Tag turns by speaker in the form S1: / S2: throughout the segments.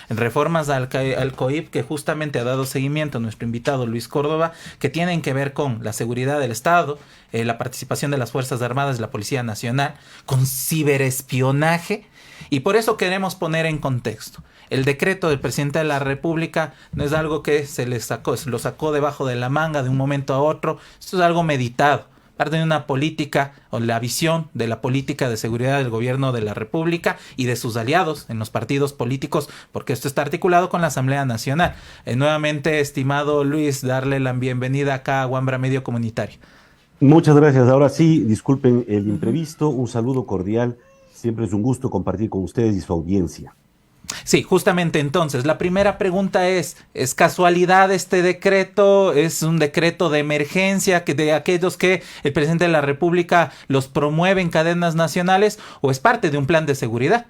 S1: reformas al COIP que justamente ha dado seguimiento a nuestro invitado Luis Córdoba, que tienen que ver con la seguridad del Estado, la participación de las Fuerzas Armadas y la Policía Nacional, con ciberespionaje, y por eso queremos poner en contexto. El decreto del presidente de la República no es algo que se lo sacó debajo de la manga de un momento a otro. Esto es algo meditado, parte de una política o la visión de la política de seguridad del gobierno de la República y de sus aliados en los partidos políticos, porque esto está articulado con la Asamblea Nacional. Nuevamente, estimado Luis, darle la bienvenida acá a Wambra Medio Comunitario.
S2: Muchas gracias. Ahora sí, disculpen el imprevisto. Un saludo cordial. Siempre es un gusto compartir con ustedes y su audiencia.
S1: Sí, justamente entonces, la primera pregunta ¿es casualidad este decreto? ¿Es un decreto de emergencia que de aquellos que el presidente de la República los promueve en cadenas nacionales o es parte de un plan de seguridad?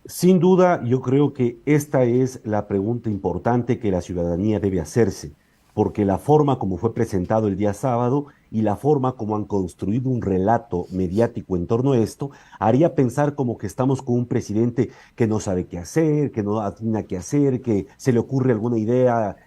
S2: Sin duda, yo creo que esta es la pregunta importante que la ciudadanía debe hacerse, porque la forma como fue presentado el día sábado y la forma como han construido un relato mediático en torno a esto, haría pensar como que estamos con un presidente que no sabe qué hacer, que no atina qué hacer, que se le ocurre alguna idea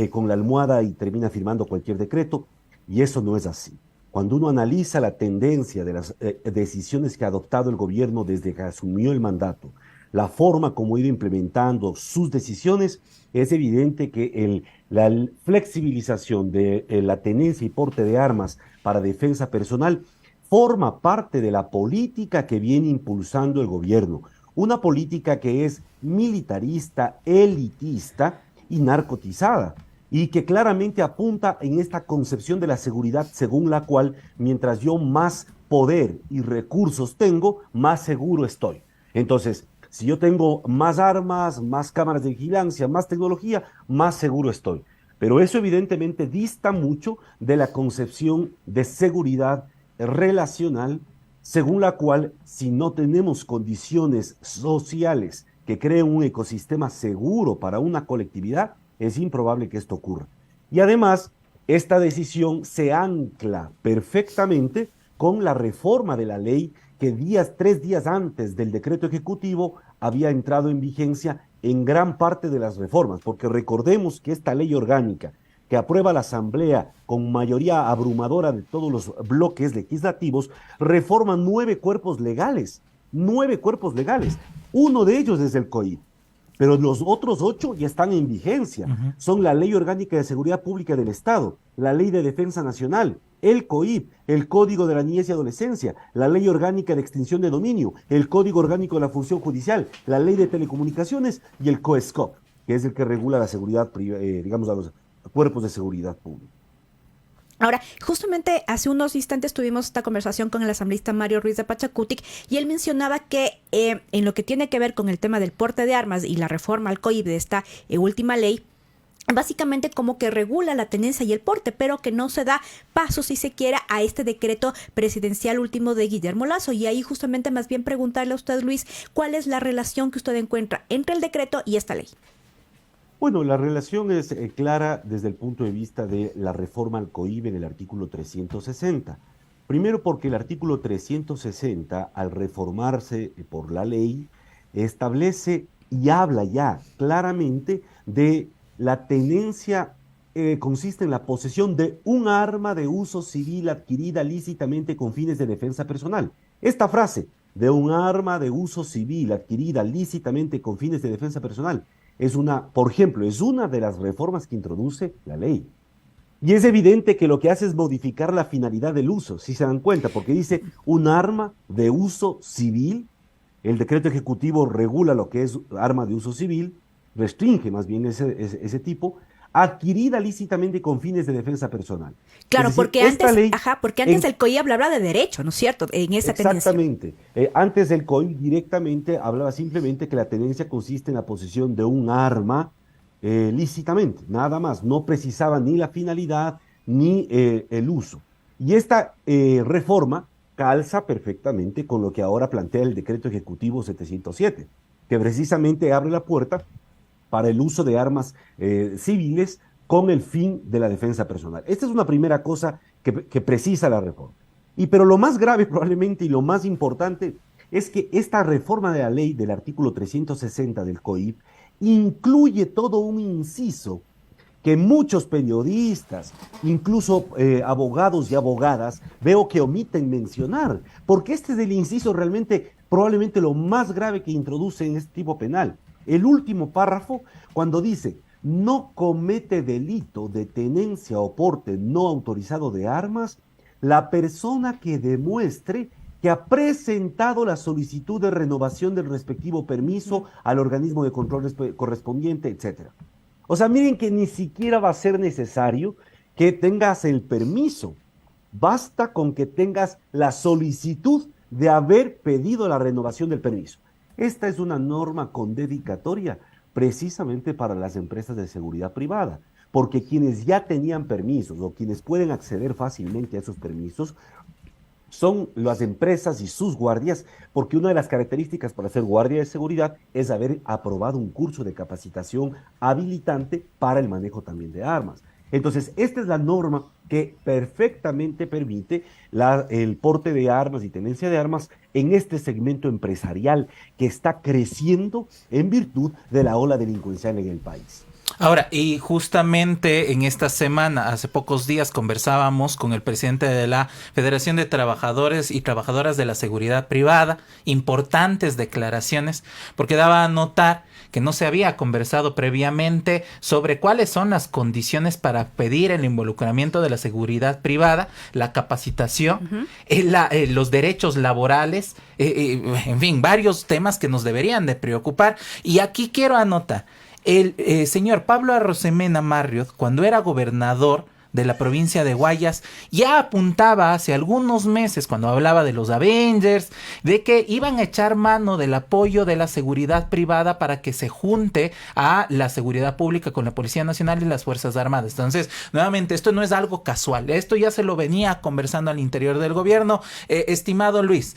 S2: con la almohada y termina firmando cualquier decreto, y eso no es así. Cuando uno analiza la tendencia de las decisiones que ha adoptado el gobierno desde que asumió el mandato, la forma como ha ido implementando sus decisiones, es evidente que la flexibilización de la tenencia y porte de armas para defensa personal forma parte de la política que viene impulsando el gobierno. Una política que es militarista, elitista y narcotizada, y que claramente apunta en esta concepción de la seguridad según la cual mientras yo más poder y recursos tengo, más seguro estoy. Entonces, si yo tengo más armas, más cámaras de vigilancia, más tecnología, más seguro estoy. Pero eso evidentemente dista mucho de la concepción de seguridad relacional, según la cual si no tenemos condiciones sociales que creen un ecosistema seguro para una colectividad, es improbable que esto ocurra. Y además, esta decisión se ancla perfectamente con la reforma de la ley que 3 días antes del decreto ejecutivo había entrado en vigencia en gran parte de las reformas, porque recordemos que esta ley orgánica que aprueba la Asamblea con mayoría abrumadora de todos los bloques legislativos, reforma 9 cuerpos legales, uno de ellos es el COIP, pero los otros 8 ya están en vigencia. Son la Ley Orgánica de Seguridad Pública del Estado, la Ley de Defensa Nacional, el COIP, el Código de la Niñez y Adolescencia, la Ley Orgánica de Extinción de Dominio, el Código Orgánico de la Función Judicial, la Ley de Telecomunicaciones y el COESCOP, que es el que regula la seguridad, digamos, a los cuerpos de seguridad pública.
S3: Ahora, justamente hace unos instantes tuvimos esta conversación con el asambleísta Mario Ruiz de Pachacutic y él mencionaba que en lo que tiene que ver con el tema del porte de armas y la reforma al COIP de esta última ley, básicamente como que regula la tenencia y el porte, pero que no se da paso, si se quiera, a este decreto presidencial último de Guillermo Lasso. Y ahí justamente más bien preguntarle a usted, Luis, ¿cuál es la relación que usted encuentra entre el decreto y esta ley?
S2: Bueno, la relación es clara desde el punto de vista de la reforma al COIP en el artículo 360. Primero porque el artículo 360, al reformarse por la ley, establece y habla ya claramente de la tenencia, consiste en la posesión de un arma de uso civil adquirida lícitamente con fines de defensa personal. Esta frase, de un arma de uso civil adquirida lícitamente con fines de defensa personal, por ejemplo, es una de las reformas que introduce la ley. Y es evidente que lo que hace es modificar la finalidad del uso, si se dan cuenta, porque dice un arma de uso civil. El decreto ejecutivo regula lo que es arma de uso civil, restringe más bien ese tipo, adquirida lícitamente con fines de defensa personal.
S3: Claro,
S2: Es decir,
S3: porque antes el COI hablaba de derecho, ¿no es cierto? En esa tenencia.
S2: Exactamente. Antes el COI directamente hablaba simplemente que la tenencia consiste en la posesión de un arma lícitamente, nada más. No precisaba ni la finalidad ni el uso. Y esta reforma calza perfectamente con lo que ahora plantea el decreto ejecutivo 707, que precisamente abre la puerta para el uso de armas civiles con el fin de la defensa personal. Esta es una primera cosa que precisa la reforma. Pero lo más grave probablemente y lo más importante es que esta reforma de la ley del artículo 360 del COIP incluye todo un inciso que muchos periodistas, incluso abogados y abogadas, veo que omiten mencionar, porque este es el inciso realmente probablemente lo más grave que introduce en este tipo penal. El último párrafo, cuando dice, no comete delito de tenencia o porte no autorizado de armas, la persona que demuestre que ha presentado la solicitud de renovación del respectivo permiso al organismo de control correspondiente, etcétera. O sea, miren que ni siquiera va a ser necesario que tengas el permiso. Basta con que tengas la solicitud de haber pedido la renovación del permiso. Esta es una norma con dedicatoria precisamente para las empresas de seguridad privada, porque quienes ya tenían permisos o quienes pueden acceder fácilmente a esos permisos son las empresas y sus guardias, porque una de las características para ser guardia de seguridad es haber aprobado un curso de capacitación habilitante para el manejo también de armas. Entonces, esta es la norma que perfectamente permite el porte de armas y tenencia de armas en este segmento empresarial que está creciendo en virtud de la ola delincuencial en el país.
S1: Ahora, y justamente en esta semana, hace pocos días, conversábamos con el presidente de la Federación de Trabajadores y Trabajadoras de la Seguridad Privada, importantes declaraciones, porque daba a notar que no se había conversado previamente sobre cuáles son las condiciones para pedir el involucramiento de la seguridad privada, la capacitación, los derechos laborales, en fin, varios temas que nos deberían de preocupar. Y aquí quiero anotar, el señor Pablo Arosemena Marriott, cuando era gobernador de la provincia de Guayas, ya apuntaba hace algunos meses, cuando hablaba de los Avengers, de que iban a echar mano del apoyo de la seguridad privada para que se junte a la seguridad pública con la Policía Nacional y las Fuerzas Armadas. Entonces, nuevamente, esto no es algo casual, esto ya se lo venía conversando al interior del gobierno. Estimado Luis,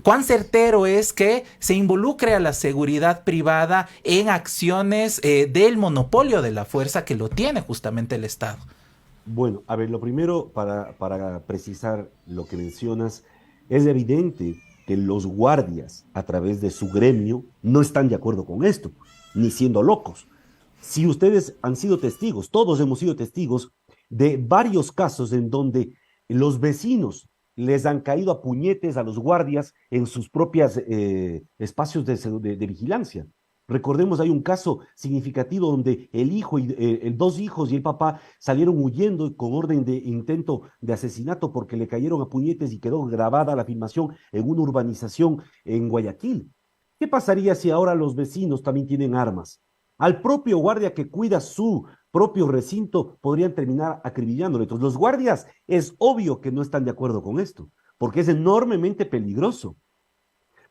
S1: ¿cuán certero es que se involucre a la seguridad privada en acciones del monopolio de la fuerza que lo tiene justamente el Estado?
S2: Bueno, a ver, lo primero para precisar lo que mencionas, es evidente que los guardias a través de su gremio no están de acuerdo con esto, ni siendo locos. Si ustedes han sido testigos, todos hemos sido testigos de varios casos en donde los vecinos les han caído a puñetes a los guardias en sus propios espacios de vigilancia. Recordemos, hay un caso significativo donde dos hijos y el papá salieron huyendo con orden de intento de asesinato porque le cayeron a puñetes y quedó grabada la filmación en una urbanización en Guayaquil. ¿Qué pasaría si ahora los vecinos también tienen armas? Al propio guardia que cuida su propio recinto podrían terminar acribillándole. Entonces, los guardias es obvio que no están de acuerdo con esto, porque es enormemente peligroso.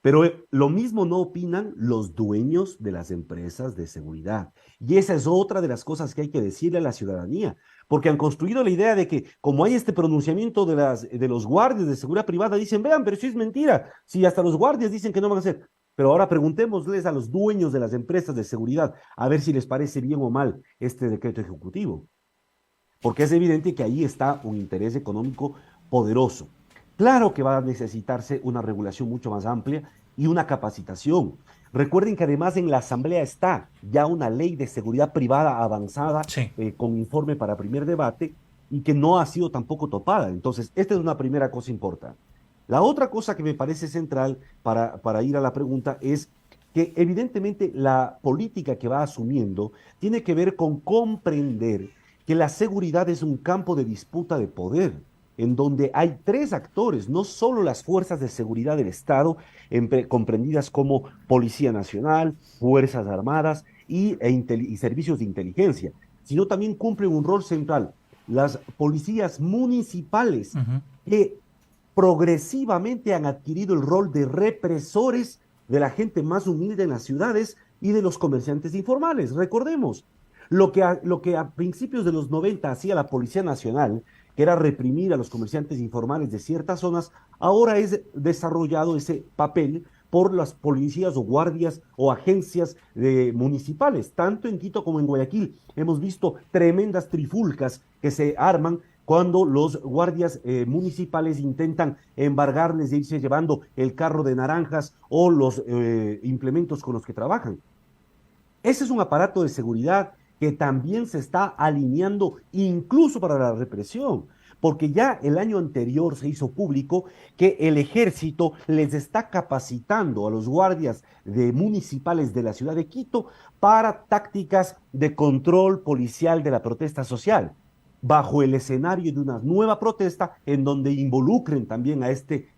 S2: Pero lo mismo no opinan los dueños de las empresas de seguridad. Y esa es otra de las cosas que hay que decirle a la ciudadanía, porque han construido la idea de que como hay este pronunciamiento de los guardias de seguridad privada, dicen, vean, pero eso es mentira, si hasta los guardias dicen que no van a hacer. Pero ahora preguntémosles a los dueños de las empresas de seguridad, a ver si les parece bien o mal este decreto ejecutivo. Porque es evidente que ahí está un interés económico poderoso. Claro que va a necesitarse una regulación mucho más amplia y una capacitación. Recuerden que además en la Asamblea está ya una ley de seguridad privada avanzada, sí, con informe para primer debate y que no ha sido tampoco topada. Entonces, esta es una primera cosa importante. La otra cosa que me parece central para ir a la pregunta es que evidentemente la política que va asumiendo tiene que ver con comprender que la seguridad es un campo de disputa de poder, en donde hay tres actores, no solo las fuerzas de seguridad del Estado, comprendidas como Policía Nacional, Fuerzas Armadas y servicios de inteligencia, sino también cumplen un rol central las policías municipales, que progresivamente han adquirido el rol de represores de la gente más humilde en las ciudades y de los comerciantes informales. Recordemos, lo que a principios de los 90 hacía la Policía Nacional, que era reprimir a los comerciantes informales de ciertas zonas, ahora es desarrollado ese papel por las policías o guardias o agencias municipales, tanto en Quito como en Guayaquil. Hemos visto tremendas trifulcas que se arman cuando los guardias municipales intentan embargarles e irse llevando el carro de naranjas o los implementos con los que trabajan. Ese es un aparato de seguridad que también se está alineando incluso para la represión, porque ya el año anterior se hizo público que el ejército les está capacitando a los guardias municipales de la ciudad de Quito para tácticas de control policial de la protesta social, bajo el escenario de una nueva protesta en donde involucren también a este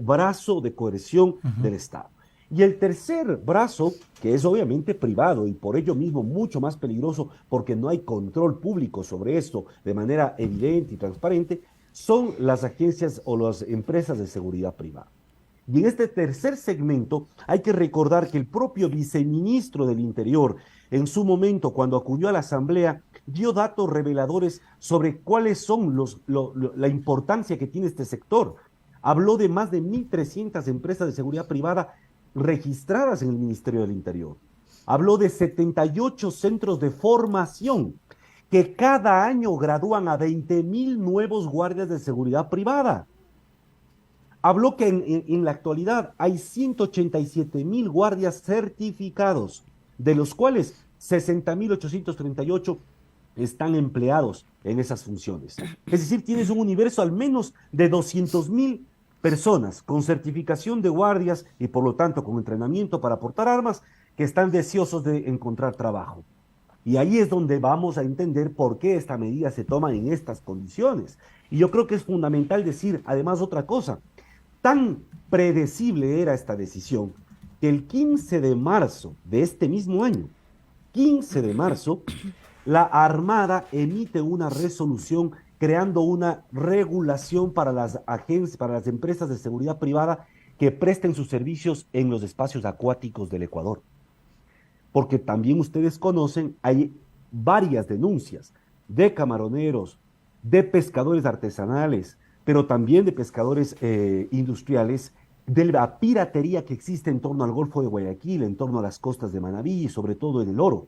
S2: brazo de coerción del Estado. Y el tercer brazo, que es obviamente privado y por ello mismo mucho más peligroso porque no hay control público sobre esto de manera evidente y transparente, son las agencias o las empresas de seguridad privada. Y en este tercer segmento hay que recordar que el propio viceministro del Interior, en su momento, cuando acudió a la Asamblea, dio datos reveladores sobre cuáles son la importancia que tiene este sector. Habló de más de 1.300 empresas de seguridad privada registradas en el Ministerio del Interior. Habló de 78 centros de formación que cada año gradúan a 20.000 nuevos guardias de seguridad privada. Habló que en la actualidad hay 187.000 guardias certificados, de los cuales 60.838 están empleados en esas funciones. Es decir, tienes un universo al menos de 200.000 personas con certificación de guardias y por lo tanto con entrenamiento para portar armas que están deseosos de encontrar trabajo. Y ahí es donde vamos a entender por qué esta medida se toma en estas condiciones. Y yo creo que es fundamental decir además otra cosa. Tan predecible era esta decisión que el 15 de marzo de este mismo año, 15 de marzo, la Armada emite una resolución creando una regulación para las agencias, para las empresas de seguridad privada que presten sus servicios en los espacios acuáticos del Ecuador. Porque también ustedes conocen, hay varias denuncias de camaroneros, de pescadores artesanales, pero también de pescadores industriales, de la piratería que existe en torno al Golfo de Guayaquil, en torno a las costas de Manabí y sobre todo en el Oro.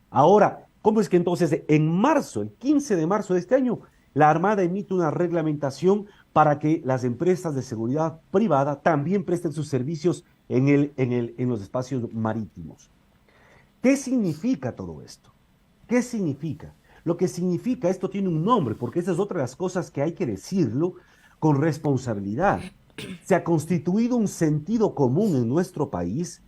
S2: Ahora, ¿cómo es que entonces en marzo, el 15 de marzo de este año, la Armada emite una reglamentación para que las empresas de seguridad privada también presten sus servicios en los espacios marítimos? ¿Qué significa todo esto? ¿Qué significa? Lo que significa, esto tiene un nombre, porque esa es otra de las cosas que hay que decirlo con responsabilidad. Se ha constituido un sentido común en nuestro país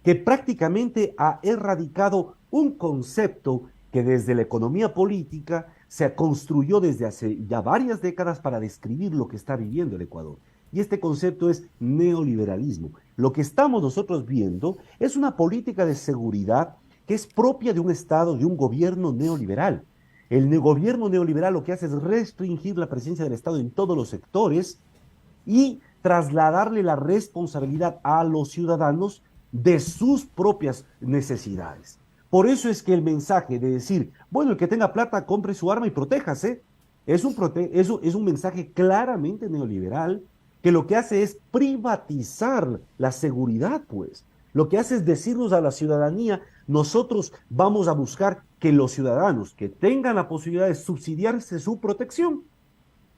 S2: que prácticamente ha erradicado un concepto que desde la economía política se construyó desde hace ya varias décadas para describir lo que está viviendo el Ecuador. Y este concepto es neoliberalismo. Lo que estamos nosotros viendo es una política de seguridad que es propia de un Estado, de un gobierno neoliberal. El gobierno neoliberal lo que hace es restringir la presencia del Estado en todos los sectores y trasladarle la responsabilidad a los ciudadanos de sus propias necesidades. Por eso es que el mensaje de decir, bueno, el que tenga plata compre su arma y protéjase, es un mensaje claramente neoliberal que lo que hace es privatizar la seguridad, pues. Lo que hace es decirnos a la ciudadanía, nosotros vamos a buscar que los ciudadanos que tengan la posibilidad de subsidiarse su protección,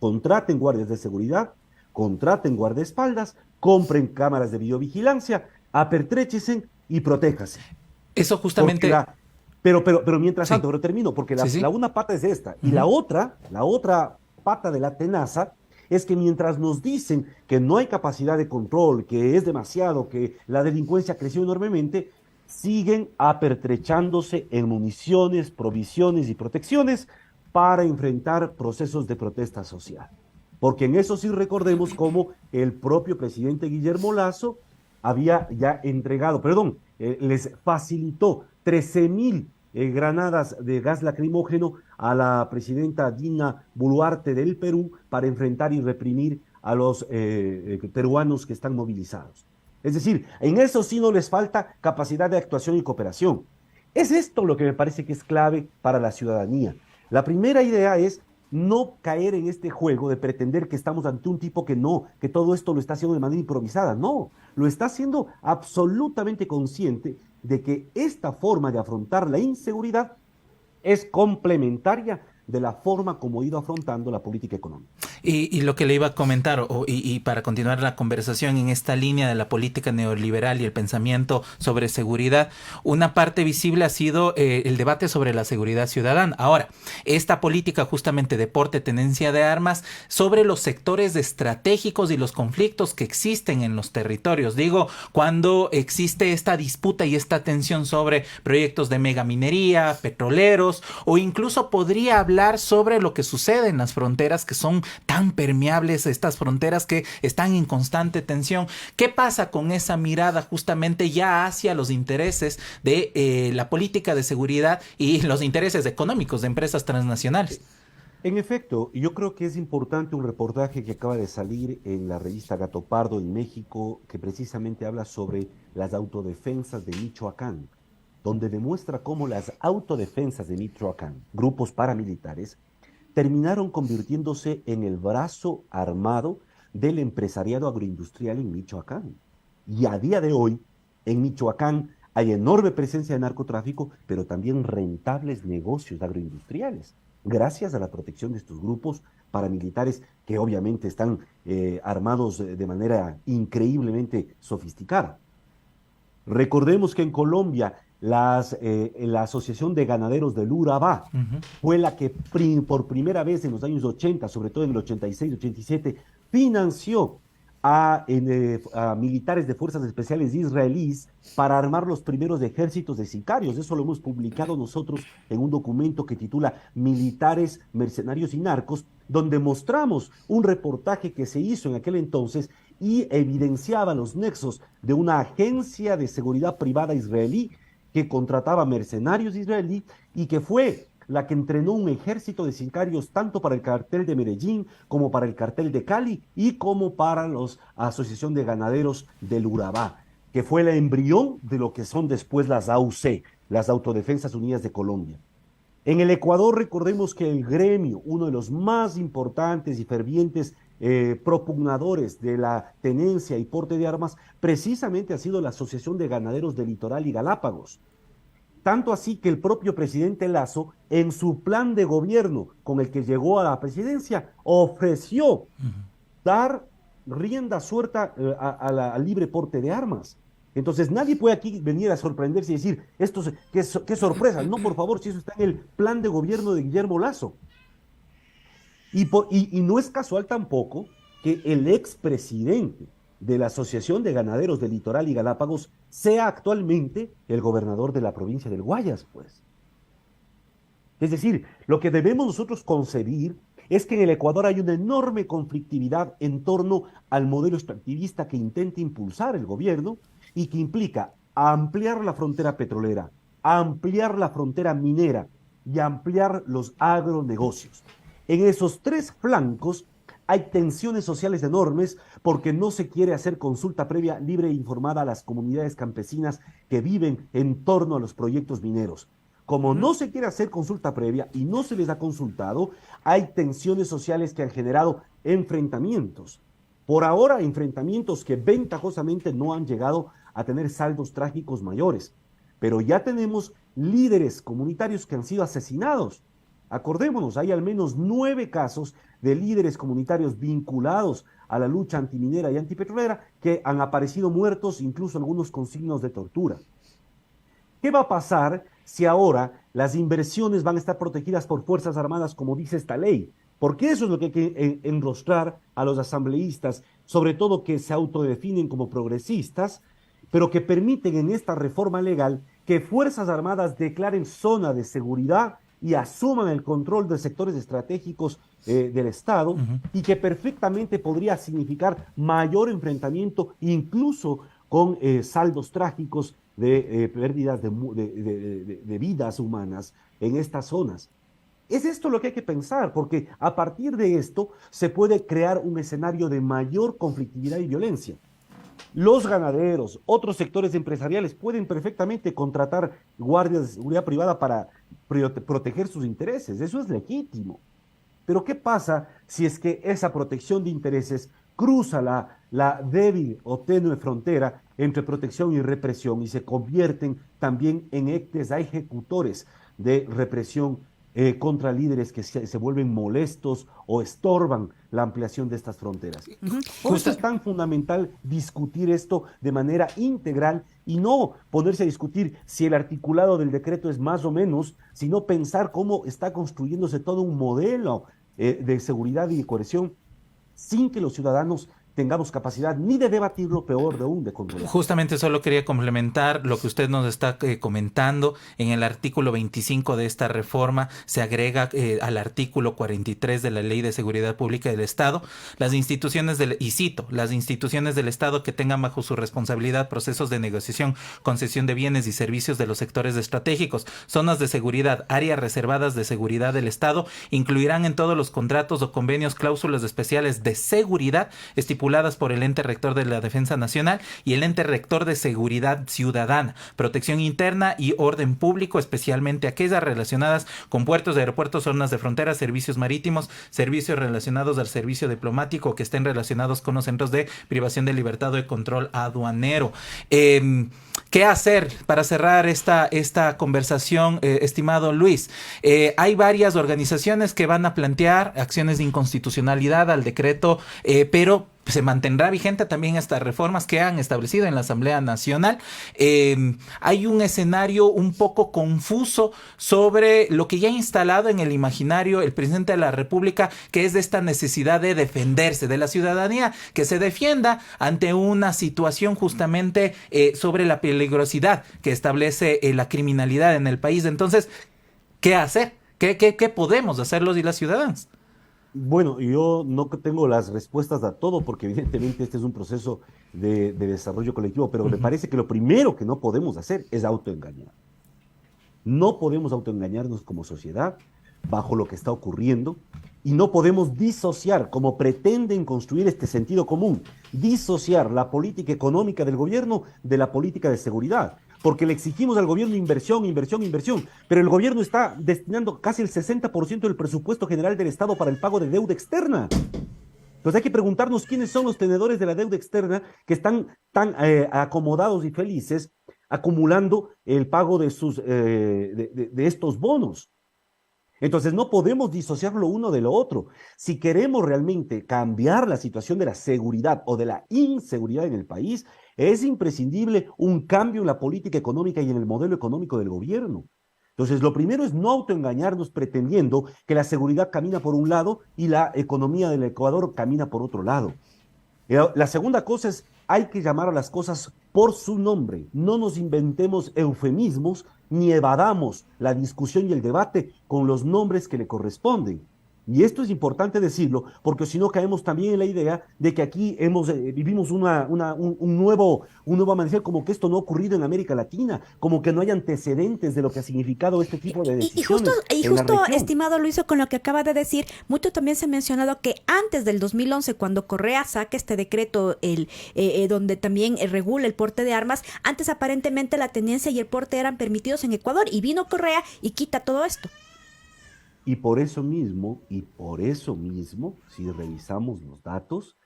S2: contraten guardias de seguridad, contraten guardaespaldas, compren cámaras de videovigilancia, apertréchesen y protéjase.
S1: Eso justamente...
S2: Pero mientras tanto, pero termino, porque la una pata es esta, y la otra pata de la tenaza es que mientras nos dicen que no hay capacidad de control, que es demasiado, que la delincuencia creció enormemente, siguen apertrechándose en municiones, provisiones y protecciones para enfrentar procesos de protesta social. Porque en eso sí recordemos cómo el propio presidente Guillermo Lasso había ya entregado, les facilitó 13.000 granadas de gas lacrimógeno a la presidenta Dina Boluarte del Perú para enfrentar y reprimir a los peruanos que están movilizados. Es decir, en eso sí no les falta capacidad de actuación y cooperación. Es esto lo que me parece que es clave para la ciudadanía. La primera idea es no caer en este juego de pretender que estamos ante un tipo que todo esto lo está haciendo de manera improvisada. No, lo está haciendo absolutamente consciente de que esta forma de afrontar la inseguridad es complementaria de la forma como ha ido afrontando la política económica.
S1: Y lo que le iba a comentar, y para continuar la conversación en esta línea de la política neoliberal y el pensamiento sobre seguridad, una parte visible ha sido el debate sobre la seguridad ciudadana. Ahora, esta política justamente de porte, tenencia de armas, sobre los sectores estratégicos y los conflictos que existen en los territorios. Digo, cuando existe esta disputa y esta tensión sobre proyectos de megaminería, petroleros, o incluso podría hablar sobre lo que sucede en las fronteras, que son tan permeables, estas fronteras que están en constante tensión. ¿Qué pasa con esa mirada justamente ya hacia los intereses de la política de seguridad y los intereses económicos de empresas transnacionales?
S2: En efecto, yo creo que es importante un reportaje que acaba de salir en la revista Gato Pardo en México, que precisamente habla sobre las autodefensas de Michoacán, donde demuestra cómo las autodefensas de Michoacán, grupos paramilitares, terminaron convirtiéndose en el brazo armado del empresariado agroindustrial en Michoacán. Y a día de hoy, en Michoacán hay enorme presencia de narcotráfico, pero también rentables negocios agroindustriales, gracias a la protección de estos grupos paramilitares que obviamente están armados de manera increíblemente sofisticada. Recordemos que en Colombia la Asociación de Ganaderos del Urabá fue la que por primera vez en los años 80, sobre todo en el 86, 87, financió a militares de fuerzas especiales israelíes para armar los primeros ejércitos de sicarios. Eso lo hemos publicado nosotros en un documento que titula Militares, Mercenarios y Narcos, donde mostramos un reportaje que se hizo en aquel entonces y evidenciaba los nexos de una agencia de seguridad privada israelí que contrataba mercenarios israelíes y que fue la que entrenó un ejército de sicarios tanto para el cartel de Medellín como para el cartel de Cali y como para la Asociación de Ganaderos del Urabá, que fue el embrión de lo que son después las AUC, las Autodefensas Unidas de Colombia. En el Ecuador recordemos que el gremio, uno de los más importantes y fervientes propugnadores de la tenencia y porte de armas, precisamente ha sido la Asociación de Ganaderos del Litoral y Galápagos. Tanto así que el propio presidente Lazo, en su plan de gobierno con el que llegó a la presidencia, ofreció dar rienda suelta al libre porte de armas. Entonces nadie puede aquí venir a sorprenderse y decir, qué sorpresa. No, por favor, si eso está en el plan de gobierno de Guillermo Lazo. Y no es casual tampoco que el expresidente de la Asociación de Ganaderos del Litoral y Galápagos sea actualmente el gobernador de la provincia del Guayas, pues. Es decir, lo que debemos nosotros concebir es que en el Ecuador hay una enorme conflictividad en torno al modelo extractivista que intenta impulsar el gobierno y que implica ampliar la frontera petrolera, ampliar la frontera minera y ampliar los agronegocios. En esos tres flancos hay tensiones sociales enormes porque no se quiere hacer consulta previa libre e informada a las comunidades campesinas que viven en torno a los proyectos mineros. Como no se quiere hacer consulta previa y no se les ha consultado, hay tensiones sociales que han generado enfrentamientos. Por ahora, enfrentamientos que ventajosamente no han llegado a tener saldos trágicos mayores. Pero ya tenemos líderes comunitarios que han sido asesinados. Acordémonos, hay al menos 9 casos de líderes comunitarios vinculados a la lucha antiminera y antipetrolera que han aparecido muertos, incluso algunos con signos de tortura. ¿Qué va a pasar si ahora las inversiones van a estar protegidas por Fuerzas Armadas, como dice esta ley? Porque eso es lo que hay que enrostrar a los asambleístas, sobre todo que se autodefinen como progresistas, pero que permiten en esta reforma legal que Fuerzas Armadas declaren zona de seguridad y asuman el control de sectores estratégicos del Estado y que perfectamente podría significar mayor enfrentamiento, incluso con saldos trágicos de pérdidas de vidas humanas en estas zonas. Es esto lo que hay que pensar, porque a partir de esto se puede crear un escenario de mayor conflictividad y violencia. Los ganaderos, otros sectores empresariales pueden perfectamente contratar guardias de seguridad privada para proteger sus intereses. Eso es legítimo. Pero ¿qué pasa si es que esa protección de intereses cruza la débil o tenue frontera entre protección y represión y se convierten también en ectes a ejecutores de represión contra líderes que se vuelven molestos o estorban la ampliación de estas fronteras. Por eso es tan fundamental discutir esto de manera integral y no ponerse a discutir si el articulado del decreto es más o menos, sino pensar cómo está construyéndose todo un modelo de seguridad y de cohesión sin que los ciudadanos tengamos capacidad ni de debatirlo, peor de aún de controlar.
S1: Justamente solo quería complementar lo que usted nos está comentando. En el artículo 25 de esta reforma se agrega al artículo 43 de la Ley de Seguridad Pública del Estado, las instituciones y cito, las instituciones del Estado que tengan bajo su responsabilidad procesos de negociación, concesión de bienes y servicios de los sectores estratégicos, zonas de seguridad, áreas reservadas de seguridad del Estado, incluirán en todos los contratos o convenios cláusulas especiales de seguridad estipuladas por el ente rector de la Defensa Nacional y el ente rector de Seguridad Ciudadana, Protección Interna y Orden Público, especialmente aquellas relacionadas con puertos, aeropuertos, zonas de frontera, servicios marítimos, servicios relacionados al servicio diplomático que estén relacionados con los centros de privación de libertad o de control aduanero. ¿Qué hacer para cerrar esta conversación, estimado Luis? Hay varias organizaciones que van a plantear acciones de inconstitucionalidad al decreto, pero se mantendrá vigente también estas reformas que han establecido en la Asamblea Nacional. Hay un escenario un poco confuso sobre lo que ya ha instalado en el imaginario el presidente de la República, que es de esta necesidad de defenderse, de la ciudadanía que se defienda ante una situación justamente sobre la peligrosidad que establece la criminalidad en el país. Entonces, ¿qué hacer? ¿Qué podemos hacer los y las ciudadanas?
S2: Bueno, yo no tengo las respuestas a todo porque evidentemente este es un proceso de desarrollo colectivo, pero me parece que lo primero que no podemos hacer es autoengañar. No podemos autoengañarnos como sociedad bajo lo que está ocurriendo y no podemos disociar, como pretenden construir este sentido común, disociar la política económica del gobierno de la política de seguridad. Porque le exigimos al gobierno inversión, pero el gobierno está destinando casi el 60% del presupuesto general del Estado para el pago de deuda externa. Entonces hay que preguntarnos quiénes son los tenedores de la deuda externa que están tan acomodados y felices acumulando el pago de estos bonos. Entonces no podemos disociar lo uno de lo otro. Si queremos realmente cambiar la situación de la seguridad o de la inseguridad en el país, es imprescindible un cambio en la política económica y en el modelo económico del gobierno. Entonces, lo primero es no autoengañarnos pretendiendo que la seguridad camina por un lado y la economía del Ecuador camina por otro lado. La segunda cosa es, hay que llamar a las cosas por su nombre. No nos inventemos eufemismos ni evadamos la discusión y el debate con los nombres que le corresponden. Y esto es importante decirlo, porque si no caemos también en la idea de que aquí vivimos un nuevo amanecer, como que esto no ha ocurrido en América Latina, como que no hay antecedentes de lo que ha significado este tipo de decisiones.
S3: Y justo estimado Luis, con lo que acaba de decir, mucho también se ha mencionado que antes del 2011, cuando Correa saca este decreto, donde también regula el porte de armas, antes aparentemente la tenencia y el porte eran permitidos en Ecuador, y vino Correa y quita todo esto.
S2: Y por eso mismo, si revisamos los datos,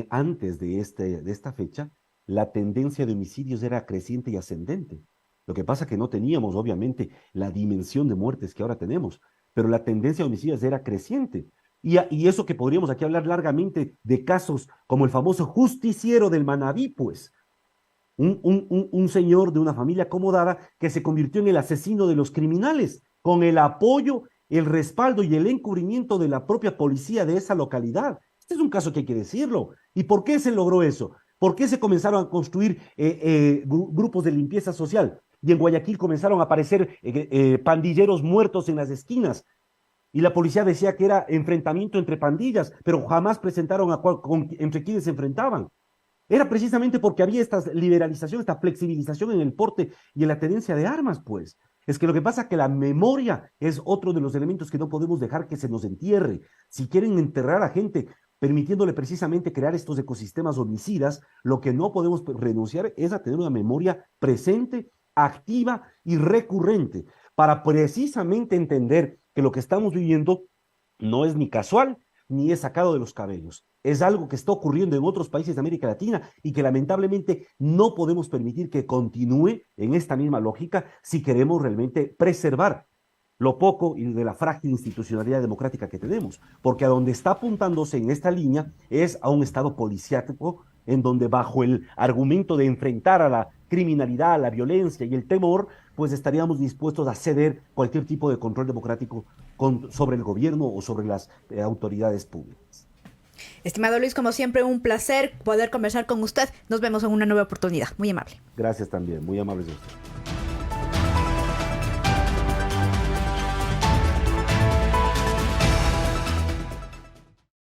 S2: antes de esta fecha, la tendencia de homicidios era creciente y ascendente. Lo que pasa es que no teníamos, obviamente, la dimensión de muertes que ahora tenemos, pero la tendencia de homicidios era creciente. Y eso que podríamos aquí hablar largamente de casos como el famoso justiciero del Manabí, pues, un señor de una familia acomodada que se convirtió en el asesino de los criminales, con el apoyo, el respaldo y el encubrimiento de la propia policía de esa localidad. Este es un caso que hay que decirlo. ¿Y por qué se logró eso? ¿Por qué se comenzaron a construir grupos de limpieza social? Y en Guayaquil comenzaron a aparecer pandilleros muertos en las esquinas. Y la policía decía que era enfrentamiento entre pandillas, pero jamás presentaron entre quienes se enfrentaban. Era precisamente porque había esta liberalización, esta flexibilización en el porte y en la tenencia de armas, pues. Es que lo que pasa es que la memoria es otro de los elementos que no podemos dejar que se nos entierre. Si quieren enterrar a gente permitiéndole precisamente crear estos ecosistemas homicidas, lo que no podemos renunciar es a tener una memoria presente, activa y recurrente, para precisamente entender que lo que estamos viviendo no es ni casual ni es sacado de los cabellos. Es algo que está ocurriendo en otros países de América Latina y que lamentablemente no podemos permitir que continúe en esta misma lógica si queremos realmente preservar lo poco y de la frágil institucionalidad democrática que tenemos, porque a donde está apuntándose en esta línea es a un Estado policíaco en donde bajo el argumento de enfrentar a la criminalidad, a la violencia y el temor, pues estaríamos dispuestos a ceder cualquier tipo de control democrático sobre el gobierno o sobre las autoridades públicas.
S3: Estimado Luis, como siempre, un placer poder conversar con usted. Nos vemos en una nueva oportunidad. Muy amable.
S2: Gracias también, muy amables de usted.